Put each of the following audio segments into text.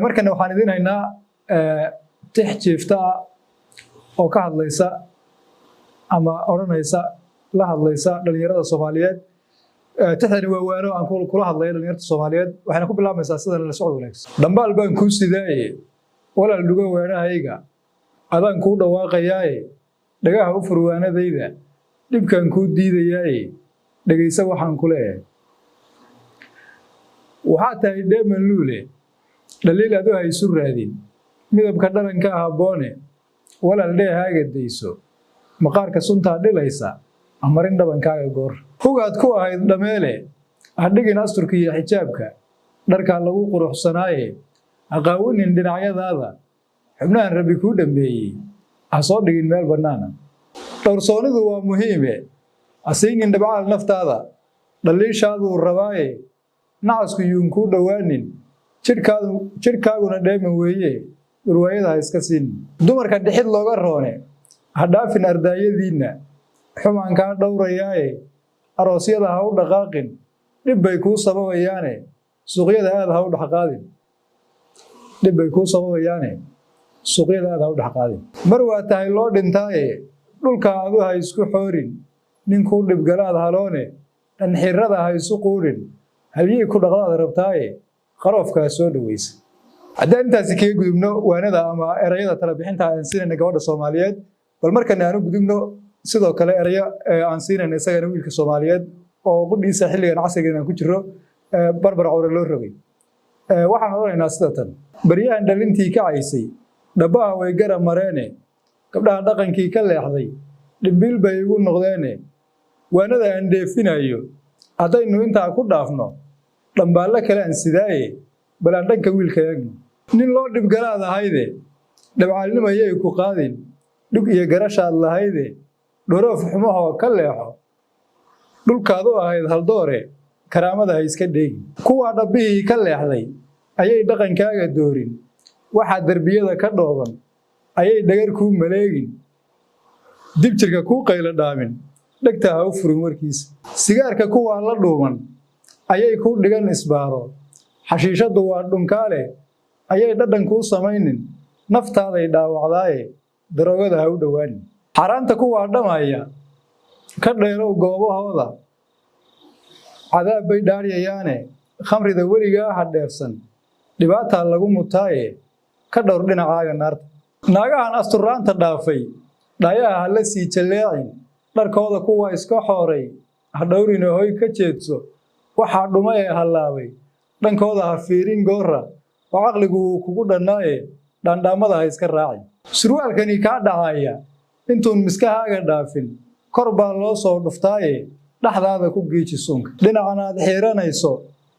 markana waxaan idin haynaa tix jiifta oo ka hadlaysa ama oranaysa la hadlaysa dhalinyarada Soomaaliyeed tixdani waa waano aan kula hadlayo dhalinyarada Soomaaliyeed waxaana ku bilaabaysaa sida la socod wanaagsan dambaal baan ku sidaayay walaal dhuga weerahayga adaan ku dhawaaqayay dhagaha u furwaanadayda dibkan ku diidayay dhageysa waxaan ku leeyahay waxa tahay dheeman luule dhaliil aad u hayso raadin midabka dharanka haboone walaal dheehaaga deyso maqaarka sunta dhilaysa amarin dhabankaaga goor hugaad ku ahayd dhameele hadhigin asturka iyo xijaabka dharka lagu quruxsanaaye aqaawinin dhinacyadaada xubnahan rabbi ku dhameeyay asoo dhigin meel banaana dhowrsoonidu waa muhiime asiingin dhabcaal naftaada dhaliishaadu rabaaye nacasku yuun ku dhawaanin jirkaaguna dheeman weeye urwaayada iska siin dumarka dhixid looga roone hadhaafin ardaayadiina xumaan ka dhowrayaaye aroosyada ha u dhaqaaqin dib bay ku sababayaane suuqyada aad ha u dhaqaaqin mar waa tahay loo dhintaaye dhulka aad u haysku xoorin ninku dhibgalaad haloone dhan xirada ha isu quudhin halyii ku dhaqdaad rabtaaye qarofka soo dhaweysa haddaan intaasi kaga gudubno waanada ama erayada tala bixinta aan siinayna gabadha Soomaaliyeed bal markaan aanu gudubno sidoo kale erayo aan siinayna isagana wiilka Soomaaliyeed oo qudhiisa xilligan casriga aan ku jiro barbar cawre loo rogay waxaan oranaynaa sida tan bariyahan dhalintii ka caysay dhabaha way garab mareene gabdhaha dhaqankii ka leexday dhimbil bay ugu noqdeene waanada aan dheefinayo haddaynu intaa ku dhaafno dhambaale kale aan sidaaye bal aan dhanka wiilka eegno nin loo dhibgalaad ahayde dhabcaalnimayay ku qaadin dhug iyo garashaad lahayde dhoroof xumahoo ka leexo dhulkaad u ahayd haldoore karaamada ha iska dheegin kuwaa dhabbihii ka leexday ayay dhaqankaaga doorin waxaa derbiyada ka dhooban ayay dhagar kuu maleegin dib jirka kuu qaylo dhaamin dhegta ha u furin warkiisa sigaarka kuwaa la dhuuman ayay kuu dhigan isbaaro xashiishadu waa dhunkaale ayay dhadhan kuu samaynin naftaaday dhaawacdaaye daroogada ha u dhowaanin xaraanta kuwaa dhamaya ka dheerow goobahooda cadaab bay dhaaryayaane khamrida weligaa ha dheefsan dhibaataa lagu mutaaye ka dhowr dhinacaaga naarta naagahan asturaanta dhaafay dhayaha ha la sii jaleecin dharkooda kuwa iska xooray ha dhowrina hoy ka jeedso waxaa dhuma ee hallaabay dhankooda ha fiirin goora oo caqligu uu kugu dhannaaye dhaandhaamada ha iska raacin surwaalkani kaa dhacaya intuun miskahaaga dhaafin kor baa loo soo dhuftaaye dhaxdaada ku geeji suunka dhinacan aad xiiranayso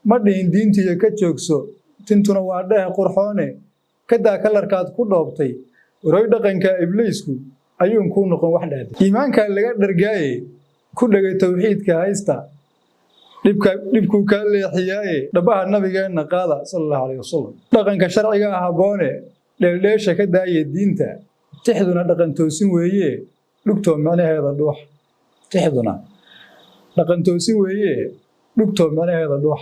ma dhihin diintiyo ka joogso tintuna waa dhehe qurxoone kadaa kalarkaad ku dhoobtay waroy dhaqanka ibliisku ayuun kuu noqon wax dhaada iimaankaa laga dhargaaye ku dhegay tawxiidka haysta dhibkuu kaa leexiyaaye dhabaha nabigeenna qaada sallallahu alayhi wasallam dhaqanka sharciga haboone dheeldheesha ka daaya diinta tixduna dhaqan toosin weeye dhugtoo macnaheeda dhuux tixduna dhaqan toosin weeye dhugtoo macnaheeda dhuux